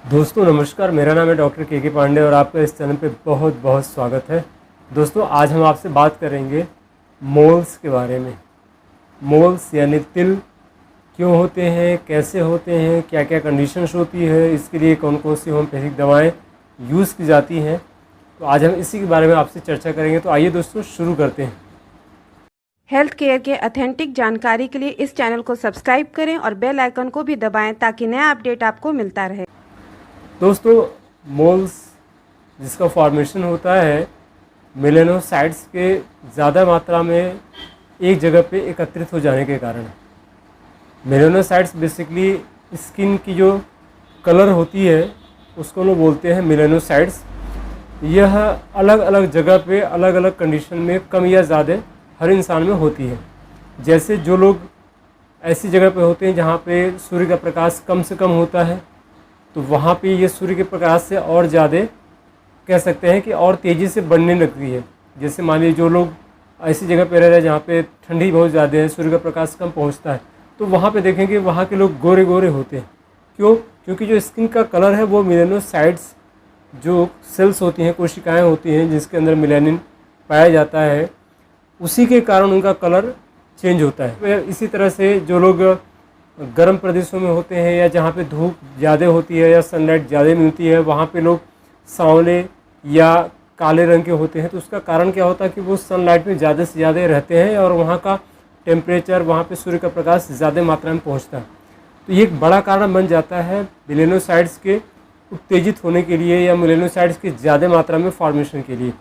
दोस्तों नमस्कार, मेरा नाम है डॉक्टर के पांडे और आपका इस चैनल पे बहुत बहुत स्वागत है। दोस्तों आज हम आपसे बात करेंगे मोल्स के बारे में। मोल्स यानी तिल क्यों होते हैं, कैसे होते हैं, क्या क्या कंडीशंस होती है, इसके लिए कौन कौन सी होम्योपैथिक दवाएं यूज़ की जाती हैं। तो आज हम इसी के बारे में आपसे चर्चा करेंगे। तो आइए दोस्तों शुरू करते हैं। हेल्थ केयर के ऑथेंटिक जानकारी के लिए इस चैनल को सब्सक्राइब करें और बेल आइकन को भी दबाएं ताकि नया अपडेट आपको मिलता रहे। दोस्तों मोल्स जिसका फॉर्मेशन होता है मेलेनोसाइट्स के ज़्यादा मात्रा में एक जगह पे एकत्रित हो जाने के कारण। मेलेनोसाइट्स बेसिकली स्किन की जो कलर होती है उसको लोग बोलते हैं मेलेनोसाइट्स। यह अलग अलग जगह पे अलग अलग कंडीशन में कम या ज़्यादा हर इंसान में होती है। जैसे जो लोग ऐसी जगह पे होते हैं जहाँ पे सूर्य का प्रकाश कम से कम होता है तो वहाँ पे ये सूर्य के प्रकाश से और ज़्यादा कह सकते हैं कि और तेज़ी से बढ़ने लगती है। जैसे मान लीजिए जो लोग ऐसी जगह पे रह रहे हैं जहाँ पे ठंडी बहुत ज़्यादा है, सूर्य का प्रकाश कम पहुँचता है, तो वहाँ पे देखेंगे वहाँ के लोग गोरे गोरे होते हैं। क्यों? क्योंकि जो स्किन का कलर है वो मेलेनोसाइट्स जो सेल्स होती हैं, कोशिकाएँ होती हैं जिसके अंदर मेलानिन पाया जाता है, उसी के कारण उनका कलर चेंज होता है। इसी तरह से जो लोग गर्म प्रदेशों में होते हैं या जहाँ पे धूप ज़्यादा होती है या सनलाइट ज़्यादा मिलती है, वहाँ पे लोग सांवले या काले रंग के होते हैं। तो उसका कारण क्या होता है कि वो सनलाइट में ज़्यादा से ज़्यादा रहते हैं और वहाँ का टेम्परेचर, वहाँ पे सूर्य का प्रकाश ज़्यादा मात्रा में पहुँचता है। तो ये एक बड़ा कारण बन जाता है मेलेनोसाइट्स के उत्तेजित होने के लिए या मेलेनोसाइट्स के ज़्यादा मात्रा में फॉर्मेशन के लिए।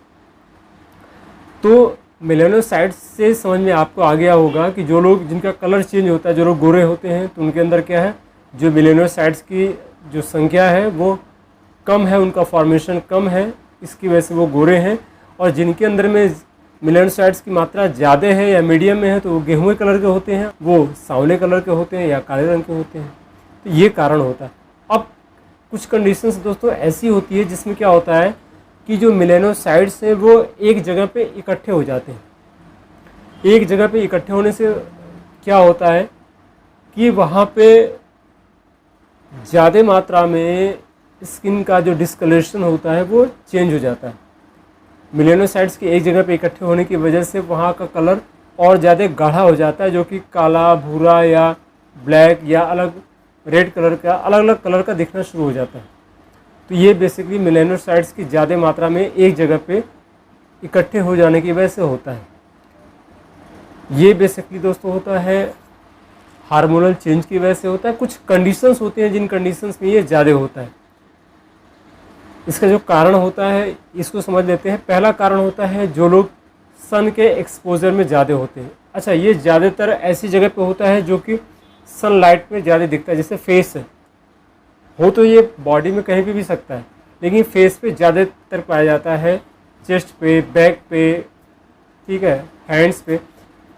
तो मेलेनोसाइट्स से समझ में आपको आ गया होगा कि जो लोग जिनका कलर चेंज होता है, जो लोग गोरे होते हैं, तो उनके अंदर क्या है, जो मेलेनोसाइट्स की जो संख्या है वो कम है, उनका फॉर्मेशन कम है, इसकी वजह से वो गोरे हैं। और जिनके अंदर में मेलेनोसाइट्स की मात्रा ज़्यादा है या मीडियम में है तो वो गेहूँ कलर के होते हैं, वो सांवले कलर के होते हैं या काले रंग के होते हैं। तो ये कारण होता है। अब कुछ कंडीशंस दोस्तों ऐसी होती है जिसमें क्या होता है कि जो मेलेनोसाइट्स हैं वो एक जगह पे इकट्ठे हो जाते हैं। एक जगह पे इकट्ठे होने से क्या होता है कि वहाँ पे ज़्यादा मात्रा में स्किन का जो डिस्कलरेशन होता है वो चेंज हो जाता है। मेलेनोसाइट्स के एक जगह पे इकट्ठे होने की वजह से वहाँ का कलर और ज़्यादा गाढ़ा हो जाता है, जो कि काला, भूरा या ब्लैक या अलग रेड कलर का, अलग अलग कलर का दिखना शुरू हो जाता है। तो ये बेसिकली मेलेनोसाइट्स की ज़्यादा मात्रा में एक जगह पे इकट्ठे हो जाने की वजह से होता है। ये बेसिकली दोस्तों होता है हार्मोनल चेंज की वजह से होता है। कुछ कंडीशंस होती हैं जिन कंडीशंस में ये ज़्यादा होता है। इसका जो कारण होता है इसको समझ लेते हैं। पहला कारण होता है जो लोग सन के एक्सपोजर में ज़्यादा होते हैं। अच्छा, ये ज़्यादातर ऐसी जगह पे होता है जो कि सनलाइट में ज़्यादा दिखता है। जैसे फेस है, हो तो ये बॉडी में कहीं पे भी सकता है, लेकिन फेस पे ज़्यादातर पाया जाता है, चेस्ट पे, बैक पे, ठीक है, हैंड्स पे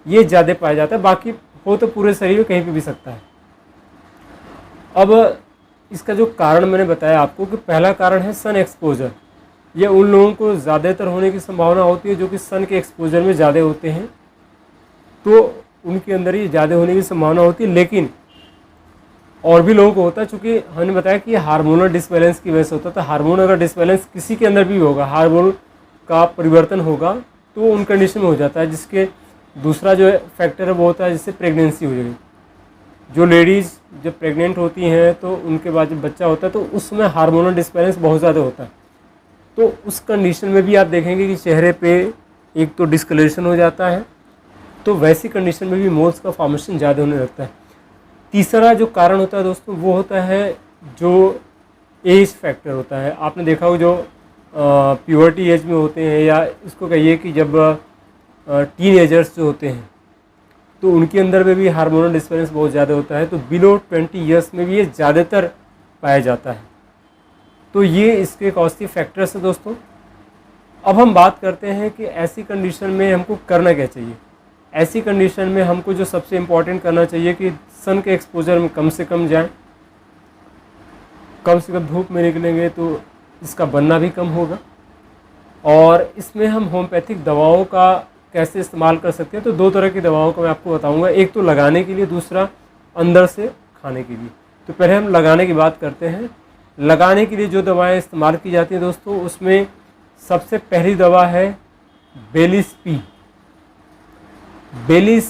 ये ज़्यादा पाया जाता है। बाकी हो तो पूरे शरीर में कहीं पे भी सकता है। अब इसका जो कारण मैंने बताया आपको कि पहला कारण है सन एक्सपोजर। ये उन लोगों को ज़्यादातर होने की संभावना होती है जो कि सन के एक्सपोजर में ज़्यादा होते हैं, तो उनके अंदर ही ज़्यादा होने की संभावना होती है। लेकिन और भी लोगों को होता है, चूँकि हमने बताया कि हार्मोनल डिसबैलेंस की वजह से होता है। तो हार्मोन अगर डिसबैलेंस किसी के अंदर भी होगा, हार्मोन का परिवर्तन होगा, तो उन कंडीशन में हो जाता है। जिसके दूसरा जो फैक्टर है वो होता है जिससे प्रेगनेंसी हो जाएगी। जो लेडीज़ जब प्रेग्नेंट होती हैं तो उनके बाद जब बच्चा होता है तो उसमें हार्मोनल डिसबैलेंस बहुत ज़्यादा होता है। तो उस कंडीशन में भी आप देखेंगे कि चेहरे पे एक तो डिस्कलरेशन हो जाता है, तो वैसी कंडीशन में भी मोल्स का फॉर्मेशन ज़्यादा होने लगता है। तीसरा जो कारण होता है दोस्तों वो होता है जो एज फैक्टर होता है। आपने देखा हो जो प्यूबर्टी एज में होते हैं, या इसको कहिए कि जब टीनेजर्स जो होते हैं तो उनके अंदर में भी हार्मोनल डिसबैलेंस बहुत ज़्यादा होता है। तो बिलो 20 ईयर्स में भी ये ज़्यादातर पाया जाता है। तो ये इसके कॉस्टली फैक्टर्स हैं दोस्तों। अब हम बात करते हैं कि ऐसी कंडीशन में हमको करना क्या चाहिए। ऐसी कंडीशन में हमको जो सबसे इम्पॉर्टेंट करना चाहिए कि सन के एक्सपोजर में कम से कम जाएं। कम से कम धूप में निकलेंगे तो इसका बनना भी कम होगा। और इसमें हम होम्योपैथिक दवाओं का कैसे इस्तेमाल कर सकते हैं, तो दो तरह की दवाओं का मैं आपको बताऊंगा। एक तो लगाने के लिए, दूसरा अंदर से खाने के लिए। तो पहले हम लगाने की बात करते हैं। लगाने के लिए जो दवाएं इस्तेमाल की जाती हैं दोस्तों, उसमें सबसे पहली दवा है बेलिस पी। बेलिस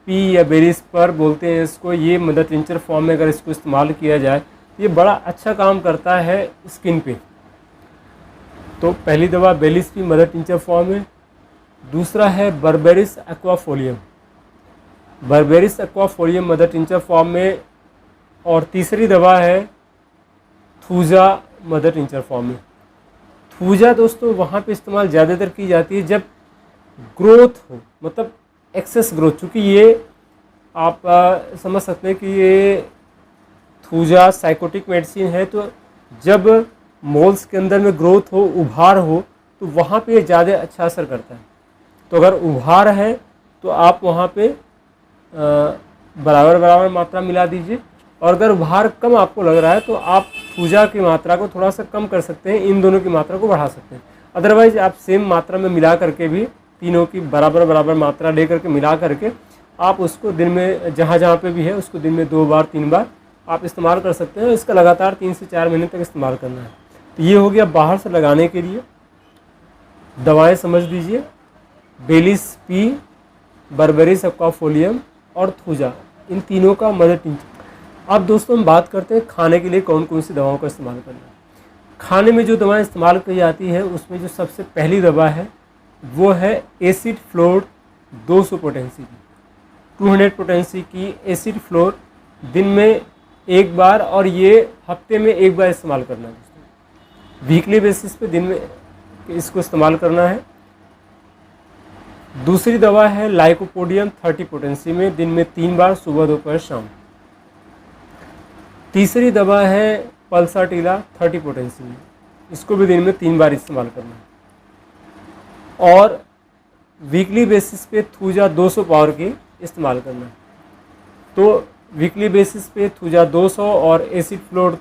पी या बेलिस पर बोलते हैं इसको। ये मदर टिंचर फॉर्म में अगर इसको इस्तेमाल किया जाए ये बड़ा अच्छा काम करता है स्किन पे। तो पहली दवा Bellis P mother tincture form में। दूसरा है Berberis aquifolium, Berberis aquifolium mother tincture form में। और तीसरी दवा है थूजा मदर टिंचर फॉर्म में। थूजा दोस्तों वहाँ पे इस्तेमाल ज़्यादातर की जाती है जब ग्रोथ हो, मतलब एक्सेस ग्रोथ। चूँकि ये आप समझ सकते हैं कि ये थूजा साइकोटिक मेडिसिन है, तो जब मोल्स के अंदर में ग्रोथ हो, उभार हो, तो वहाँ पे ज़्यादा अच्छा असर करता है। तो अगर उभार है तो आप वहाँ पे बराबर बराबर मात्रा मिला दीजिए, और अगर उभार कम आपको लग रहा है तो आप थूजा की मात्रा को थोड़ा सा कम कर सकते हैं, इन दोनों की मात्रा को बढ़ा सकते हैं। अदरवाइज आप सेम मात्रा में मिला करके भी, तीनों की बराबर बराबर मात्रा ले करके मिला करके आप उसको दिन में जहाँ जहाँ पे भी है उसको दिन में 2 बार 3 बार आप इस्तेमाल कर सकते हैं। इसका लगातार 3 से 4 महीने तक इस्तेमाल करना है। तो ये हो गया बाहर से लगाने के लिए दवाएं, समझ लीजिए बेलिस पी, बर्बेरिस एक्वाफोलियम और थूजा, इन तीनों का मदर टिंचर। अब दोस्तों हम बात करते हैं खाने के लिए कौन कौन सी दवाओं का इस्तेमाल करना है। खाने में जो दवाएं इस्तेमाल की जाती है उसमें जो सबसे पहली दवा है वो है एसिड फ्लोर 200 पोटेंसी की, 200 पोटेंसी की एसिड फ्लोर दिन में 1 बार, और ये हफ्ते में 1 बार इस्तेमाल करना है दोस्तों। वीकली बेसिस पे दिन में इसको इस्तेमाल करना है। दूसरी दवा है लाइकोपोडियम 30 पोटेंसी में, दिन में 3 बार, सुबह दोपहर शाम। तीसरी दवा है पल्साटिला 30 पोटेंसी में, इसको भी दिन में 3 बार इस्तेमाल करना है। और वीकली बेसिस पे थूजा 200 पावर की इस्तेमाल करना है। तो वीकली बेसिस पे थूजा 200 और एसिड फ्लोर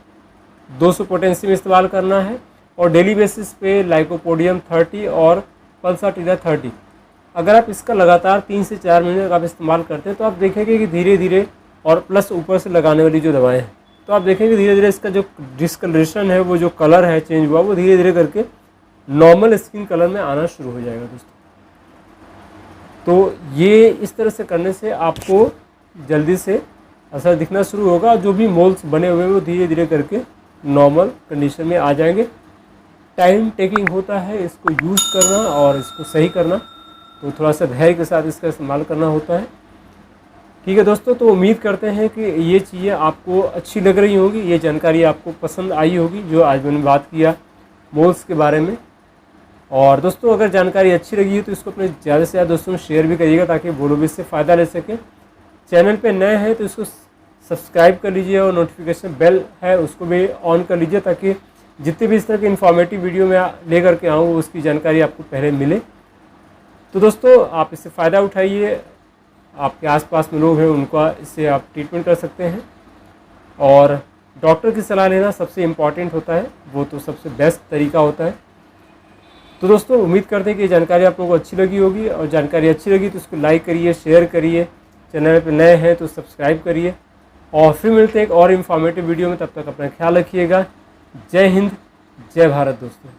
200 पोटेंसी में इस्तेमाल करना है, और डेली बेसिस पे लाइकोपोडियम 30 और पल्साटिला 30। अगर आप इसका लगातार 3 से 4 महीने तक आप इस्तेमाल करते हैं तो आप देखेंगे कि धीरे धीरे, और प्लस ऊपर से लगाने वाली जो दवाएं हैं, तो आप देखेंगे धीरे धीरे इसका जो डिस्कलरेशन है, वो जो कलर है चेंज हुआ, वो धीरे धीरे करके नॉर्मल स्किन कलर में आना शुरू हो जाएगा दोस्तों। तो ये इस तरह से करने से आपको जल्दी से असर दिखना शुरू होगा। जो भी मोल्स बने हुए हैं वो धीरे धीरे करके नॉर्मल कंडीशन में आ जाएंगे। टाइम टेकिंग होता है इसको यूज़ करना और इसको सही करना, तो थोड़ा सा धैर्य के साथ इसका इस्तेमाल करना होता है। ठीक है दोस्तों, तो उम्मीद करते हैं कि ये चीज़ें आपको अच्छी लग रही होगी, ये जानकारी आपको पसंद आई होगी जो आज मैंने बात किया मोल्स के बारे में। और दोस्तों अगर जानकारी अच्छी लगी है तो इसको अपने ज़्यादा से ज़्यादा दोस्तों में शेयर भी करिएगा ताकि वो लोग इससे फ़ायदा ले सकें। चैनल पे नए हैं तो इसको सब्सक्राइब कर लीजिए, और नोटिफिकेशन बेल है उसको भी ऑन कर लीजिए, ताकि जितने भी इस तरह की इन्फॉर्मेटिव वीडियो में ले करके आऊँ उसकी जानकारी आपको पहले मिले। तो दोस्तों आप इससे फ़ायदा उठाइए, आपके आसपास में लोग हैं उनका इससे आप ट्रीटमेंट कर सकते हैं। और डॉक्टर की सलाह लेना सबसे इम्पॉर्टेंट होता है, वो तो सबसे बेस्ट तरीका होता है। तो दोस्तों उम्मीद करते हैं कि ये जानकारी आप लोगों को अच्छी लगी होगी, और जानकारी अच्छी लगी तो इसको लाइक करिए, शेयर करिए, चैनल पे नए हैं तो सब्सक्राइब करिए। और फिर मिलते हैं एक और इन्फॉर्मेटिव वीडियो में, तब तक अपना ख्याल रखिएगा। जय हिंद, जय भारत दोस्तों।